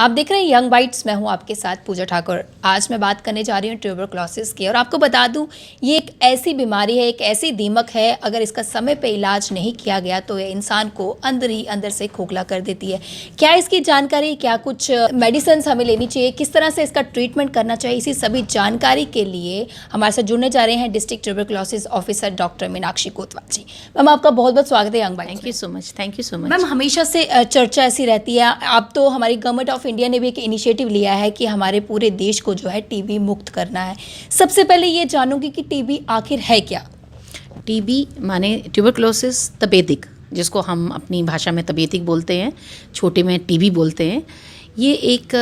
आप देख रहे हैं यंग बाइट्स, मैं हूं आपके साथ पूजा ठाकुर। आज मैं बात करने जा रही हूं ट्यूबरक्लोसिस की। और आपको बता दूं, ये एक ऐसी बीमारी है, एक ऐसी दीमक है, अगर इसका समय पे इलाज नहीं किया गया तो ये इंसान को अंदर ही अंदर से खोखला कर देती है। क्या इसकी जानकारी, क्या कुछ मेडिसिन हमें लेनी चाहिए, किस तरह से इसका ट्रीटमेंट करना चाहिए, इसी सभी जानकारी के लिए हमारे साथ जुड़ने जा रहे हैं district tuberculosis officer doctor Meenakshi कोतवाल जी। मैम, आपका बहुत बहुत स्वागत है young bytes. Thank you so much. Ma'am, हमेशा से चर्चा ऐसी रहती है, अब तो हमारी गवर्नमेंट ऑफ इंडिया ने भी एक इनिशिएटिव लिया है कि हमारे पूरे देश को जो है टीबी मुक्त करना है। सबसे पहले ये जानूंगी कि टीबी आखिर है क्या? टीबी माने ट्यूबरक्लोसिस तपेदिक, जिसको हम अपनी भाषा में तपेदिक बोलते हैं, छोटे में टीबी बोलते हैं। ये एक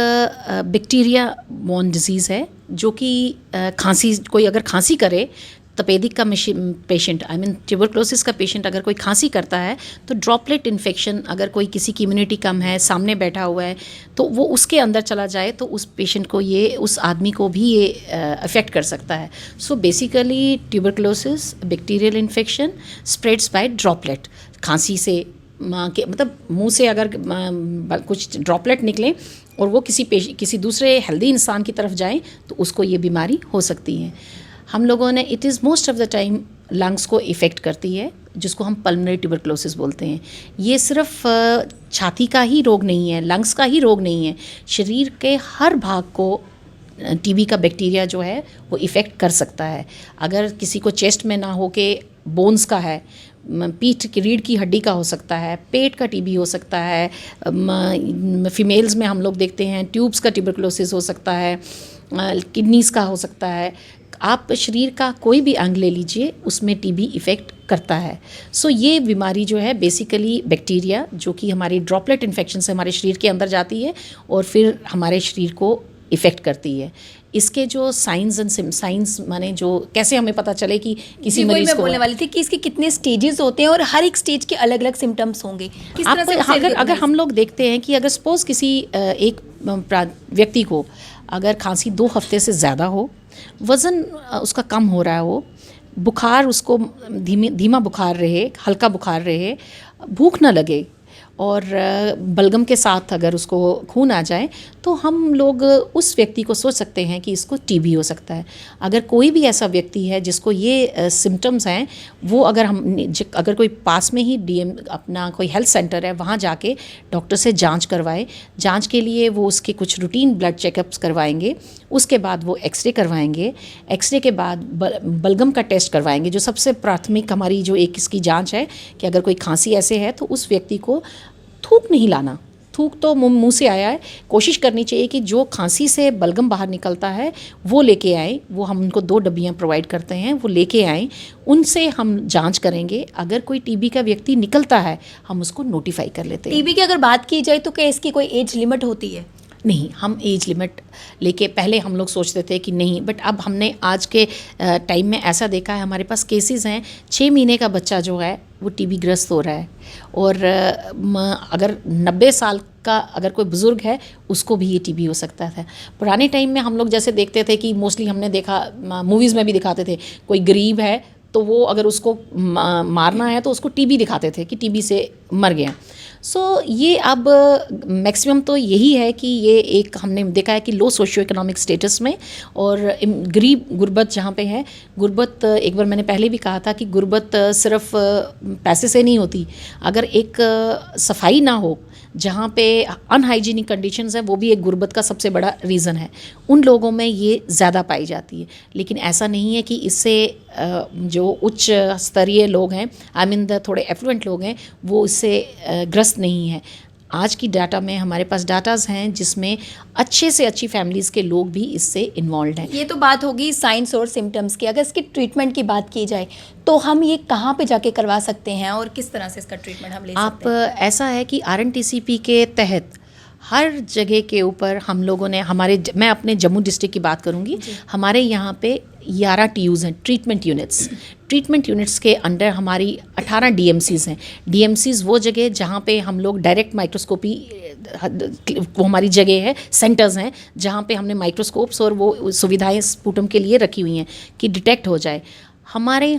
बैक्टीरिया बॉर्न डिजीज़ है जो कि खांसी, कोई अगर खांसी करे, तपेदिक का पेशेंट ट्यूबरक्लोसिस का पेशेंट अगर कोई खांसी करता है तो ड्रॉपलेट इन्फेक्शन, अगर कोई किसी की इम्यूनिटी कम है, सामने बैठा हुआ है, तो वो उसके अंदर चला जाए तो उस पेशेंट को ये, उस आदमी को भी ये अफेक्ट कर सकता है। So basically tuberculosis bacterial infection spreads by droplet. खांसी से के मतलब मुंह से अगर कुछ ड्रॉपलेट निकले और वो किसी दूसरे हेल्दी इंसान की तरफ जाएं तो उसको ये बीमारी हो सकती है। हम लोगों ने, it is most of the time lungs को इफ़ेक्ट करती है, जिसको हम पल्मोनरी ट्यूबरक्लोसिस बोलते हैं। ये सिर्फ छाती का ही रोग नहीं है, लंग्स का ही रोग नहीं है, शरीर के हर भाग को टीबी का बैक्टीरिया जो है वो इफ़ेक्ट कर सकता है। अगर किसी को चेस्ट में ना हो के बोन्स का है, पीठ की रीढ़ की हड्डी का हो सकता है, पेट का टीबी हो सकता है, फीमेल्स में हम लोग देखते हैं ट्यूब्स का ट्यूबरक्लोसिस हो सकता है, किडनीज़ का हो सकता है। आप शरीर का कोई भी अंग ले लीजिए, उसमें टीबी इफ़ेक्ट करता है। सो ये बीमारी जो है बेसिकली बैक्टीरिया, जो कि हमारी ड्रॉपलेट इन्फेक्शन से हमारे शरीर के अंदर जाती है और फिर हमारे शरीर को इफ़ेक्ट करती है। इसके जो साइंस माने जो कैसे हमें पता चले कि किसी मरीज को, बोलने वाली थी कि इसके कितने स्टेजेस होते हैं और हर एक स्टेज के अलग अलग सिम्टम्स होंगे, किस तरह से अगर हम लोग देखते हैं कि अगर सपोज किसी एक व्यक्ति को अगर खांसी 2 हफ्ते से ज़्यादा हो, वज़न उसका कम हो रहा हो, बुखार उसको धीमा बुखार रहे, हल्का बुखार रहे, भूख ना लगे और बलगम के साथ अगर उसको खून आ जाए, तो हम लोग उस व्यक्ति को सोच सकते हैं कि इसको टीबी हो सकता है। अगर कोई भी ऐसा व्यक्ति है जिसको ये सिम्टम्स हैं, वो अगर कोई पास में ही अपना कोई हेल्थ सेंटर है, वहाँ जाके डॉक्टर से जांच करवाए। जांच के लिए वो उसके कुछ रूटीन ब्लड चेकअप्स करवाएंगे, उसके बाद वो एक्सरे करवाएंगे, एक्सरे के बाद बलगम का टेस्ट करवाएंगे, जो सबसे प्राथमिक हमारी जो एक इसकी जाँच है कि अगर कोई खांसी ऐसे है तो उस व्यक्ति को थूक नहीं लाना। थूक तो मुंह से आया है, कोशिश करनी चाहिए कि जो खांसी से बलगम बाहर निकलता है वो लेके आए। वो हम उनको 2 डब्बियाँ प्रोवाइड करते हैं, वो लेके आएँ, उनसे हम जांच करेंगे। अगर कोई टीबी का व्यक्ति निकलता है, हम उसको नोटिफाई कर लेते हैं। टीबी की अगर बात की जाए तो क्या इसकी कोई एज लिमिट होती है? नहीं, हम एज लिमिट लेके पहले हम लोग सोचते थे कि नहीं, बट अब हमने आज के टाइम में ऐसा देखा है, हमारे पास केसेस हैं 6 महीने का बच्चा जो है वो टीबी ग्रस्त हो रहा है, और अगर 90 साल का अगर कोई बुज़ुर्ग है उसको भी ये टीबी हो सकता था। पुराने टाइम में हम लोग जैसे देखते थे कि मोस्टली हमने देखा, मूवीज़ में भी दिखाते थे, कोई गरीब है तो वो अगर उसको मारना है तो उसको टीबी दिखाते थे कि टीबी से मर गया। सो ये अब मैक्सिमम तो यही है कि ये एक हमने देखा है कि लो सोशियो इकोनॉमिक स्टेटस में और गरीब गुर्बत जहाँ पे है, गुर्बत एक बार मैंने पहले भी कहा था कि गुर्बत सिर्फ पैसे से नहीं होती। अगर एक सफाई ना हो, जहाँ पे अनहाइजीनिक कंडीशंस है, वो भी एक गुर्बत का सबसे बड़ा रीज़न है। उन लोगों में ये ज़्यादा पाई जाती है। लेकिन ऐसा नहीं है कि इससे जो उच्च स्तरीय लोग हैं, थोड़े एफ्लुएंट लोग हैं, वो इससे ग्रस्त नहीं है। आज की डाटा में हमारे पास डाटाज हैं जिसमें अच्छे से अच्छी फैमिलीज़ के लोग भी इससे इन्वॉल्व हैं। ये तो बात होगी साइंस और सिम्टम्स की। अगर इसकी ट्रीटमेंट की बात की जाए तो हम ये कहाँ पे जाके करवा सकते हैं और किस तरह से इसका ट्रीटमेंट हम ले सकते हैं? ऐसा है कि RNTCP के तहत हर जगह के ऊपर हम लोगों ने, मैं अपने जम्मू डिस्ट्रिक्ट की बात करूँगी, हमारे यहाँ पे 11 TUs हैं, ट्रीटमेंट यूनिट्स। ट्रीटमेंट यूनिट्स के अंडर हमारी 18 DMCs हैं। DMCs वो जगह जहाँ पे हम लोग डायरेक्ट माइक्रोस्कोपी, वो हमारी जगह है, सेंटर्स हैं जहाँ पे हमने माइक्रोस्कोप्स और वो सुविधाएं स्पुटम के लिए रखी हुई हैं कि डिटेक्ट हो जाए। हमारे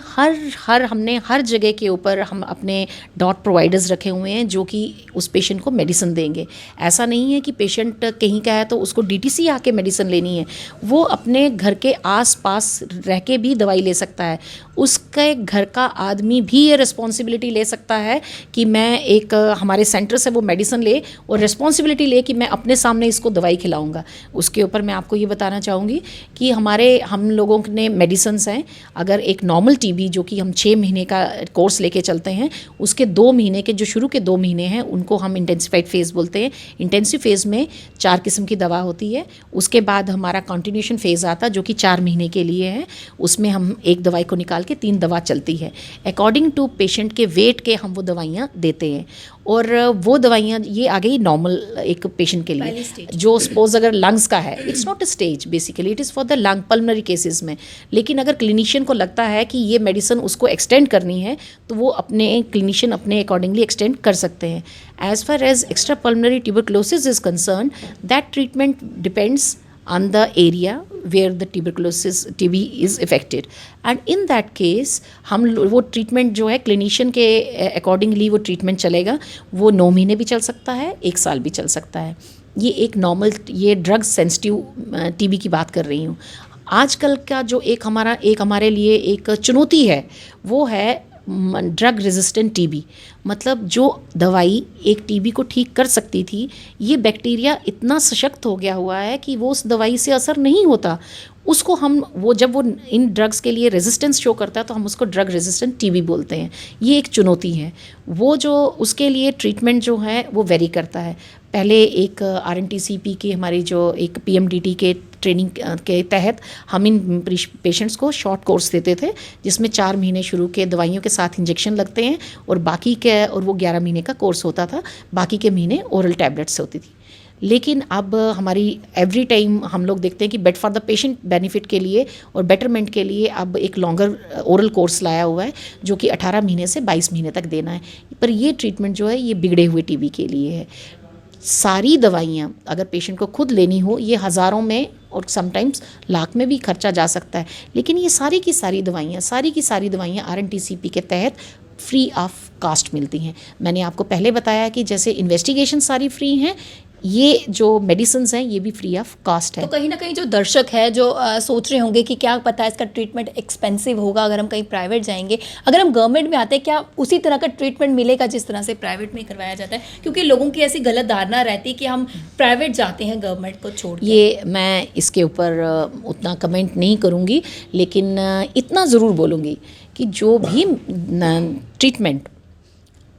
हमने हर जगह के ऊपर हम अपने डॉट प्रोवाइडर्स रखे हुए हैं जो कि उस पेशेंट को मेडिसिन देंगे। ऐसा नहीं है कि पेशेंट कहीं का है तो उसको डीटीसी आके मेडिसिन लेनी है, वो अपने घर के आसपास रह के भी दवाई ले सकता है। उसके घर का आदमी भी ये रिस्पॉन्सिबिलिटी ले सकता है कि मैं एक हमारे सेंटर से वो मेडिसिन ले और रिस्पॉन्सिबिलिटी ले कि मैं अपने सामने इसको दवाई खिलाऊंगा। उसके ऊपर मैं आपको ये बताना चाहूँगी कि हम लोगों ने मेडिसिन्स हैं। अगर एक नॉर्मल टीबी जो कि हम 6 महीने का कोर्स लेके चलते हैं, उसके 2 महीने के जो शुरू के 2 महीने हैं उनको हम इंटेंसिफाइड फेज़ बोलते हैं। इंटेंसिव फेज़ में 4 किस्म की दवा होती है। उसके बाद हमारा कंटिन्यूएशन फेज़ आता है जो कि 4 महीने के लिए है। उसमें हम एक दवाई को निकाल के 3 दवा चलती है। अकॉर्डिंग टू पेशेंट के वेट के हम वो दवाइयाँ देते हैं। और वो दवाइयाँ ये आ गई नॉर्मल एक पेशेंट के लिए जो सपोज अगर लंग्स का है, it's not a stage, basically it is for the lung pulmonary cases में। लेकिन अगर क्लिनिशियन को लगता है कि ये मेडिसिन उसको एक्सटेंड करनी है तो वो क्लिनिशियन अपने अकॉर्डिंगली एक्सटेंड कर सकते हैं। As far as extra pulmonary tuberculosis is concern, that treatment depends on the area where the TB is affected, and in that case हम वो ट्रीटमेंट जो है क्लिनिशियन के अकॉर्डिंगली वो ट्रीटमेंट चलेगा। वो 9 महीने भी चल सकता है, 1 साल भी चल सकता है। ये एक नॉर्मल, ये ड्रग सेंसिटिव TB की बात कर रही हूँ। आजकल का जो एक हमारे लिए एक चुनौती है वो है ड्रग रेजिस्टेंट टीबी। मतलब जो दवाई एक टीबी को ठीक कर सकती थी, ये बैक्टीरिया इतना सशक्त हो गया हुआ है कि वो उस दवाई से असर नहीं होता। उसको जब वो इन ड्रग्स के लिए रेजिस्टेंस शो करता है तो हम उसको ड्रग रेजिस्टेंट टीबी बोलते हैं। ये एक चुनौती है। वो जो उसके लिए ट्रीटमेंट जो है वो वेरी करता है। पहले एक RNTCP की हमारी जो एक PMDT के ट्रेनिंग के तहत हम इन पेशेंट्स को शॉर्ट कोर्स देते थे जिसमें 4 महीने शुरू के दवाइयों के साथ इंजेक्शन लगते हैं और वो 11 महीने का कोर्स होता था। बाकी के महीने ओरल टैबलेट्स होती थी। लेकिन अब हमारी एवरी टाइम हम लोग देखते हैं कि बेट फॉर द पेशेंट बेनिफिट के लिए और बेटरमेंट के लिए अब एक लॉन्गर ओरल कोर्स लाया हुआ है जो कि 18 महीने से 22 महीने तक देना है। पर ये ट्रीटमेंट जो है ये बिगड़े हुए TB के लिए है। सारी दवाइयाँ अगर पेशेंट को खुद लेनी हो, ये हज़ारों में और समटाइम्स लाख में भी खर्चा जा सकता है। लेकिन ये सारी की सारी दवाइयाँ RNTCP के तहत फ्री ऑफ कास्ट मिलती हैं। मैंने आपको पहले बताया कि जैसे इन्वेस्टिगेशन सारी फ्री हैं, ये जो मेडिसिन्स हैं ये भी फ्री ऑफ कास्ट है। तो कहीं ना कहीं जो दर्शक है जो सोच रहे होंगे कि क्या पता है इसका ट्रीटमेंट एक्सपेंसिव होगा अगर हम कहीं प्राइवेट जाएंगे, अगर हम गवर्नमेंट में आते हैं क्या उसी तरह का ट्रीटमेंट मिलेगा जिस तरह से प्राइवेट में करवाया जाता है? क्योंकि लोगों की ऐसी गलत धारणा रहती है कि हम प्राइवेट जाते हैं गवर्नमेंट को छोड़ के। ये मैं इसके ऊपर उतना कमेंट नहीं करूँगी, लेकिन इतना ज़रूर बोलूँगी कि जो भी ट्रीटमेंट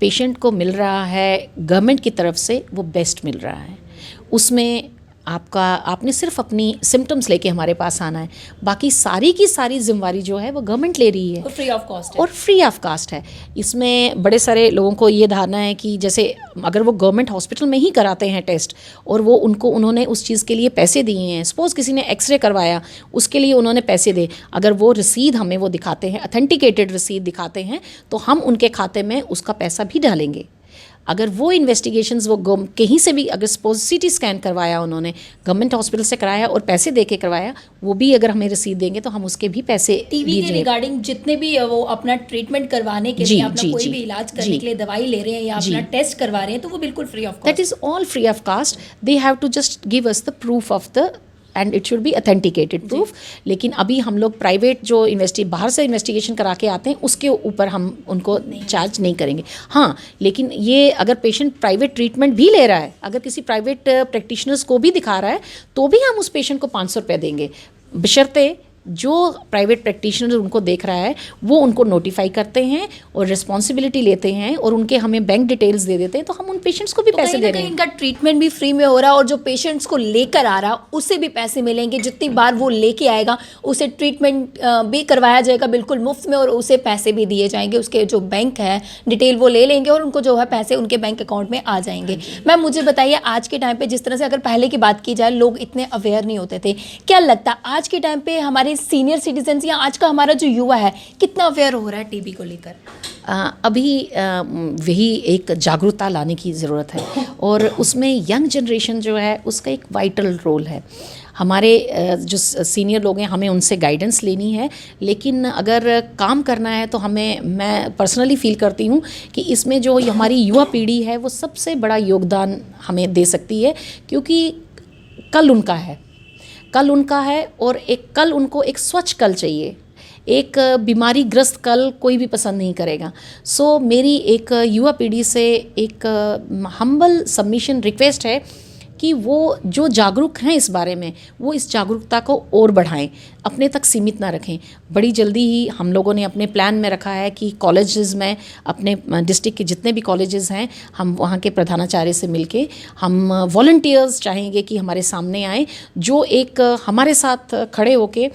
पेशेंट को मिल रहा है गवर्नमेंट की तरफ से वो बेस्ट मिल रहा है। उसमें आपने सिर्फ अपनी सिम्टम्स लेके हमारे पास आना है, बाकी सारी की सारी जिम्मेवारी जो है वो गवर्नमेंट ले रही है और फ्री ऑफ कॉस्ट है। और फ्री ऑफ कास्ट है। इसमें बड़े सारे लोगों को ये धारणा है कि जैसे अगर वो गवर्नमेंट हॉस्पिटल में ही कराते हैं टेस्ट और वो उन्होंने उस चीज़ के लिए पैसे दिए हैं, सपोज़ किसी ने एक्सरे करवाया उसके लिए उन्होंने पैसे दे, अगर वो रसीद हमें वो दिखाते हैं, अथेंटिकेटेड रसीद दिखाते हैं, तो हम उनके खाते में उसका पैसा भी डालेंगे। अगर वो इन्वेस्टिगेशंस वो कहीं से भी, अगर सपोज CT स्कैन करवाया उन्होंने गवर्नमेंट हॉस्पिटल से कराया और पैसे दे के करवाया, वो भी अगर हमें रसीद देंगे तो हम उसके भी पैसे TB के रिगार्डिंग जितने भी वो अपना ट्रीटमेंट करवाने के लिए, अपना कोई भी इलाज करने के लिए दवाई ले रहे हैं या अपना टेस्ट करवा रहे हैं तो वो बिल्कुल free of cost. That is all free of cost. They have to just give us the proof of the and it should be authenticated proof. लेकिन अभी हम लोग प्राइवेट जो बाहर से इन्वेस्टिगेशन करा के आते हैं उसके ऊपर हम उनको चार्ज नहीं करेंगे। हाँ, लेकिन ये अगर पेशेंट प्राइवेट ट्रीटमेंट भी ले रहा है, अगर किसी प्राइवेट प्रैक्टिशनर्स को भी दिखा रहा है तो भी हम उस पेशेंट को 500 रुपये देंगे, बशर्ते जो प्राइवेट प्रैक्टिशनर उनको देख रहा है वो उनको नोटिफाई करते हैं और रिस्पॉन्सिबिलिटी लेते हैं और उनके हमें बैंक डिटेल्स दे देते हैं, तो हम उन पेशेंट्स को भी तो पैसे दे रहे हैं। इनका ट्रीटमेंट भी फ्री में हो रहा है और जो पेशेंट्स को लेकर आ रहा उससे भी पैसे मिलेंगे। जितनी बार वो लेके आएगा उसे ट्रीटमेंट भी करवाया जाएगा बिल्कुल मुफ्त में और उसे पैसे भी दिए जाएंगे। उसके जो बैंक है डिटेल वो ले लेंगे और उनको जो है पैसे उनके बैंक अकाउंट में आ जाएंगे। मैम मुझे बताइए, आज के टाइम पे जिस तरह से अगर पहले की बात की जाए लोग इतने अवेयर नहीं होते थे, क्या लगता है आज के टाइम पे हमारे हमारे सीनियर सिटीजन्स या आज का हमारा जो युवा है कितना अवेयर हो रहा है टीबी को लेकर? अभी वही एक जागरूकता लाने की ज़रूरत है और उसमें यंग जनरेशन जो है उसका एक वाइटल रोल है। हमारे जो सीनियर लोग हैं हमें उनसे गाइडेंस लेनी है, लेकिन अगर काम करना है तो मैं पर्सनली फील करती हूँ कि इसमें जो हमारी युवा पीढ़ी है वो सबसे बड़ा योगदान हमें दे सकती है, क्योंकि कल उनका है और एक कल उनको एक स्वच्छ कल चाहिए। एक बीमारी ग्रस्त कल कोई भी पसंद नहीं करेगा। सो मेरी एक युवा पीढ़ी से एक हम्बल सबमिशन रिक्वेस्ट है कि वो जो जागरूक हैं इस बारे में वो इस जागरूकता को और बढ़ाएं, अपने तक सीमित ना रखें। बड़ी जल्दी ही हम लोगों ने अपने प्लान में रखा है कि कॉलेजेस में, अपने डिस्ट्रिक्ट के जितने भी कॉलेजेस हैं, हम वहाँ के प्रधानाचार्य से मिलके हम वॉलंटियर्स चाहेंगे कि हमारे सामने आएँ, जो एक हमारे साथ खड़े होके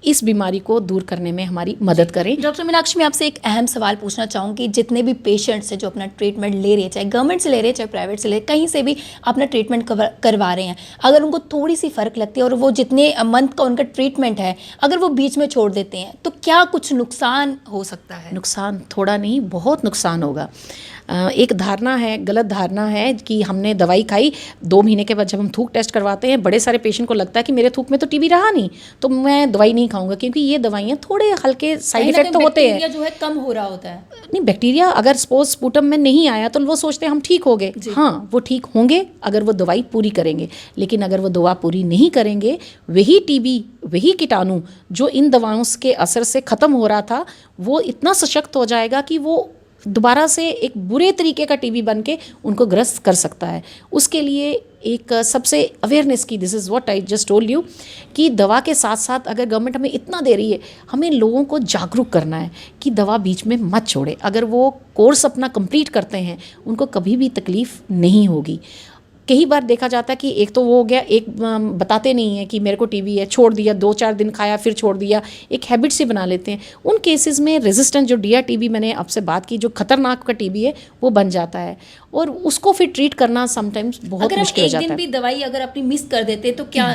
इस बीमारी को दूर करने में हमारी मदद करें। डॉक्टर मीनाक्षी, मैं आपसे एक अहम सवाल पूछना चाहूँगी। जितने भी पेशेंट्स हैं जो अपना ट्रीटमेंट ले रहे हैं, चाहे गवर्नमेंट से ले रहे हैं चाहे प्राइवेट से ले रहे हैं, कहीं से भी अपना ट्रीटमेंट करवा रहे हैं, अगर उनको थोड़ी सी फ़र्क लगती है और वो जितने मंथ का उनका ट्रीटमेंट है अगर वो बीच में छोड़ देते हैं तो क्या कुछ नुकसान हो सकता है? नुकसान थोड़ा नहीं, बहुत नुकसान होगा। एक धारणा है, गलत धारणा है कि हमने दवाई खाई, 2 महीने के बाद जब हम थूक टेस्ट करवाते हैं, बड़े सारे पेशेंट को लगता है कि मेरे थूक में तो टीबी रहा नहीं, तो मैं दवाई नहीं खाऊंगा, क्योंकि ये दवाइयाँ थोड़े हल्के साइड इफेक्ट तो होते हैं। जो है कम हो रहा होता है। नहीं, बैक्टीरिया अगर सपोज स्पूटम में नहीं आया तो वो सोचते हैं हम ठीक हो गए। हाँ, वो ठीक होंगे अगर वो दवाई पूरी करेंगे, लेकिन अगर वो दवा पूरी नहीं करेंगे, वही टीबी, वही कीटाणु जो इन दवाओं के असर से ख़त्म हो रहा था, वो इतना सशक्त हो जाएगा कि वो दोबारा से एक बुरे तरीके का टीबी बन के उनको ग्रस्त कर सकता है। उसके लिए एक सबसे अवेयरनेस की, this is what I just told you, कि दवा के साथ साथ अगर गवर्नमेंट हमें इतना दे रही है, हमें लोगों को जागरूक करना है कि दवा बीच में मत छोड़े। अगर वो कोर्स अपना कंप्लीट करते हैं उनको कभी भी तकलीफ़ नहीं होगी। कई बार देखा जाता है कि एक तो वो हो गया, एक बताते नहीं है कि मेरे को टीबी है, छोड़ दिया, 2-4 दिन खाया फिर छोड़ दिया, एक हैबिट से बना लेते हैं। उन केसेस में रेजिस्टेंट जो DRTB मैंने आपसे बात की, जो खतरनाक का टीबी है, वो बन जाता है और उसको फिर ट्रीट करना समटाइम्स बहुत मुश्किल हो जाता है। अगर एक दिन भी दवाई अगर अपनी मिस कर देते तो क्या?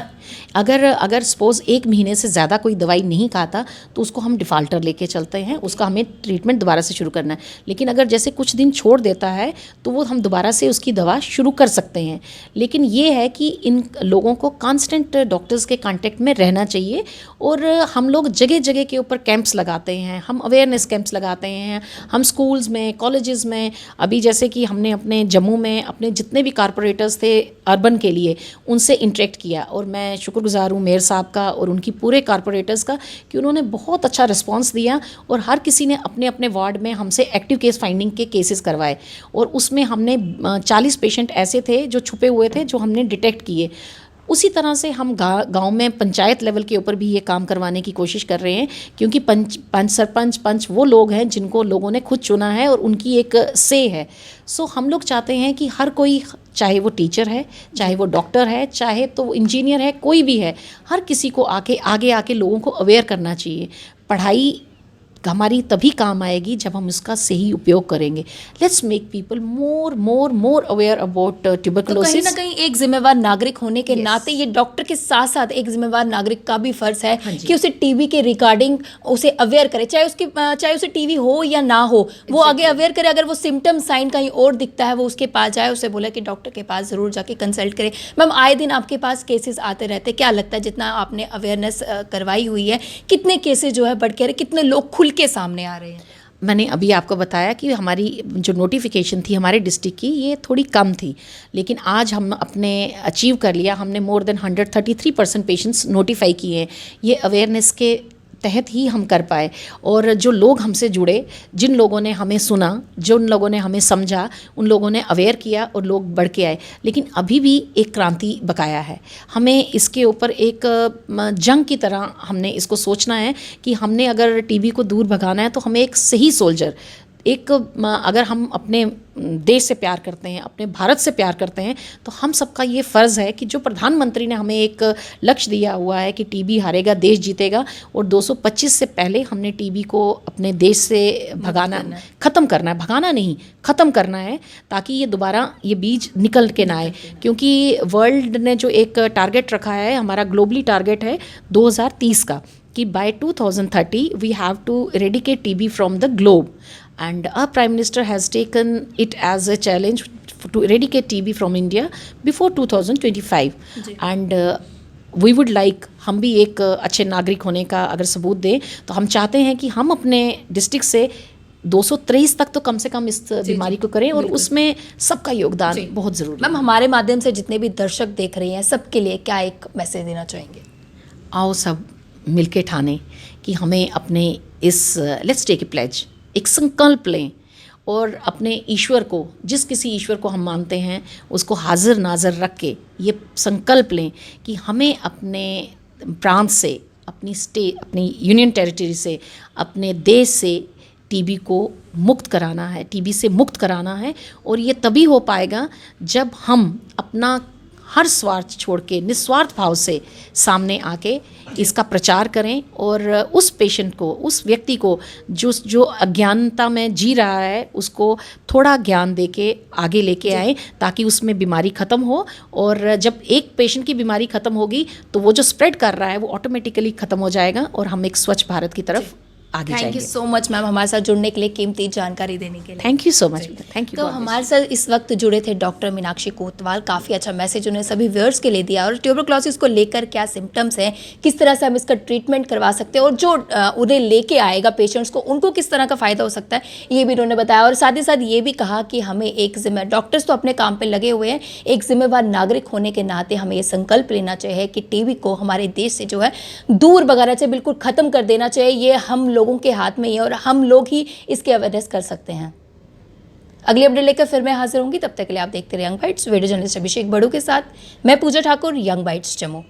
अगर सपोज 1 महीने से ज़्यादा कोई दवाई नहीं खाता तो उसको हम डिफ़ाल्टर लेके चलते हैं, उसका हमें ट्रीटमेंट दोबारा से शुरू करना है। लेकिन अगर जैसे कुछ दिन छोड़ देता है तो वो हम दोबारा से उसकी दवा शुरू कर सकते हैं। लेकिन ये है कि इन लोगों को कांस्टेंट डॉक्टर्स के कांटेक्ट में रहना चाहिए और हम लोग जगह जगह के ऊपर कैंप्स लगाते हैं, हम अवेयरनेस कैंप्स लगाते हैं, हम स्कूल्स में, कॉलेजेस में। अभी जैसे कि हमने अपने जम्मू में अपने जितने भी कारपोरेटर्स थे अर्बन के लिए, उनसे इंटरेक्ट किया और मैं शुक्रगुजार हूँ मेयर साहब का और उनकी पूरे कारपोरेटर्स का कि उन्होंने बहुत अच्छा रिस्पॉन्स दिया और हर किसी ने अपने अपने वार्ड में हमसे एक्टिव केस फाइंडिंग के केसेस करवाए और उसमें हमने 40 पेशेंट ऐसे थे जो छुपे हुए थे, जो हमने डिटेक्ट किए। उसी तरह से हम गांव में पंचायत लेवल के ऊपर भी ये काम करवाने की कोशिश कर रहे हैं, क्योंकि पंच वो लोग हैं जिनको लोगों ने खुद चुना है और उनकी एक से है। सो हम लोग चाहते हैं कि हर कोई, चाहे वो टीचर है, चाहे वो डॉक्टर है, चाहे तो वो इंजीनियर है, कोई भी है, हर किसी को आगे आके लोगों को अवेयर करना चाहिए। पढ़ाई हमारी तभी काम आएगी जब हम इसका सही उपयोग करेंगे। Let's make people more aware about tuberculosis. कहीं ना कहीं एक जिम्मेवार नागरिक होने के नाते ये डॉक्टर के साथ साथ एक जिम्मेवार नागरिक का भी फर्ज है कि उसे टीबी के रिगार्डिंग उसे अवेयर करे, चाहे उसे टीबी हो या ना हो, वो आगे अवेयर करे। अगर वो सिम्टम साइन कहीं और दिखता है वो उसके पास जाए, उसे बोले कि डॉक्टर के पास ज़रूर जाके कंसल्ट करे। मैम, आए दिन आपके पास केसेस आते रहते, क्या लगता है जितना आपने अवेयरनेस करवाई हुई है, कितने केसेस जो है बढ़ के, कितने लोग खुल के सामने आ रहे हैं? मैंने अभी आपको बताया कि हमारी जो नोटिफिकेशन थी हमारे डिस्ट्रिक्ट की, ये थोड़ी कम थी, लेकिन आज हम अपने अचीव कर लिया। हमने मोर देन 133% पेशेंट्स नोटिफाई किए हैं। ये अवेयरनेस के तहत ही हम कर पाए और जो लोग हमसे जुड़े, जिन लोगों ने हमें सुना, जिन लोगों ने हमें समझा, उन लोगों ने अवेयर किया और लोग बढ़ के आए। लेकिन अभी भी एक क्रांति बकाया है। हमें इसके ऊपर एक जंग की तरह हमने इसको सोचना है कि हमने अगर टीबी को दूर भगाना है तो हमें एक सही सोल्जर, अगर हम अपने देश से प्यार करते हैं, अपने भारत से प्यार करते हैं, तो हम सबका ये फ़र्ज़ है कि जो प्रधानमंत्री ने हमें एक लक्ष्य दिया हुआ है कि टीबी हारेगा देश जीतेगा, और 225 से पहले हमने टीबी को अपने देश से ख़त्म करना है, भगाना नहीं, ख़त्म करना है, ताकि ये दोबारा ये बीज निकल के ना आए। क्योंकि वर्ल्ड ने जो एक टारगेट रखा है, हमारा ग्लोबली टारगेट है 2030 का, कि by 2030 we have to eradicate TB from the globe, and our Prime Minister has taken it as a challenge to eradicate TB from India before 2025. And we would like, हम भी एक अच्छे नागरिक होने का अगर सबूत दें तो हम चाहते हैं कि हम अपने डिस्ट्रिक्ट से 223 तक तो कम से कम इस बीमारी को करें, और उसमें सबका योगदान बहुत ज़रूरी है। मैम, हमारे माध्यम से जितने भी दर्शक देख रहे हैं सबके लिए क्या एक मैसेज देना चाहेंगे? आओ सब मिलके ठाने कि हमें अपने इस लेट्स टेक ए प्लेज, एक संकल्प लें और अपने ईश्वर को, जिस किसी ईश्वर को हम मानते हैं उसको हाजिर नाजर रख के ये संकल्प लें कि हमें अपने प्रांत से, अपनी यूनियन टेरिटरी से, अपने देश से टीबी को मुक्त कराना है, टीबी से मुक्त कराना है। और ये तभी हो पाएगा जब हम अपना हर स्वार्थ छोड़ के निस्वार्थ भाव से सामने आके इसका प्रचार करें, और उस पेशेंट को, उस व्यक्ति को जो अज्ञानता में जी रहा है उसको थोड़ा ज्ञान देके आगे लेके आए, ताकि उसमें बीमारी ख़त्म हो। और जब एक पेशेंट की बीमारी ख़त्म होगी तो वो जो स्प्रेड कर रहा है वो ऑटोमेटिकली ख़त्म हो जाएगा और हम एक स्वच्छ भारत की तरफ आगे थैंक जाएंगे। यू सो मच मैम, हमारे साथ जुड़ने के लिए, कीमती जानकारी देने के लिए। Thank you so much. Thank you. तो हमारे साथ इस वक्त जुड़े थे डॉक्टर मीनाक्षी कोतवाल। काफ़ी अच्छा मैसेज उन्हें सभी व्यूअर्स के लिए दिया, और ट्यूबरक्लोसिस को लेकर क्या सिम्टम्स हैं, किस तरह से हम इसका ट्रीटमेंट करवा सकते हैं, और जो उन्हें लेके आएगा पेशेंट्स को, उनको किस तरह का फ़ायदा हो सकता है, ये भी उन्होंने बताया। और साथ ही साथ ये भी कहा कि हमें एक डॉक्टर्स तो अपने काम पर लगे हुए हैं, एक जिम्मेवार नागरिक होने के नाते हमें ये संकल्प लेना चाहिए कि टीबी को हमारे देश से जो है दूर भगाना चाहिए, बिल्कुल ख़त्म कर देना चाहिए। ये हम लोगों के हाथ में ही है और हम लोग ही इसके अवेयरनेस कर सकते हैं। अगली अपडेट लेकर फिर मैं हाजिर होंगी, तब तक के लिए आप देखते रहिए यंग बाइट्स। वीडियो जर्नलिस्ट अभिषेक बड़ू के साथ मैं पूजा ठाकुर, यंग बाइट्स जम्मू।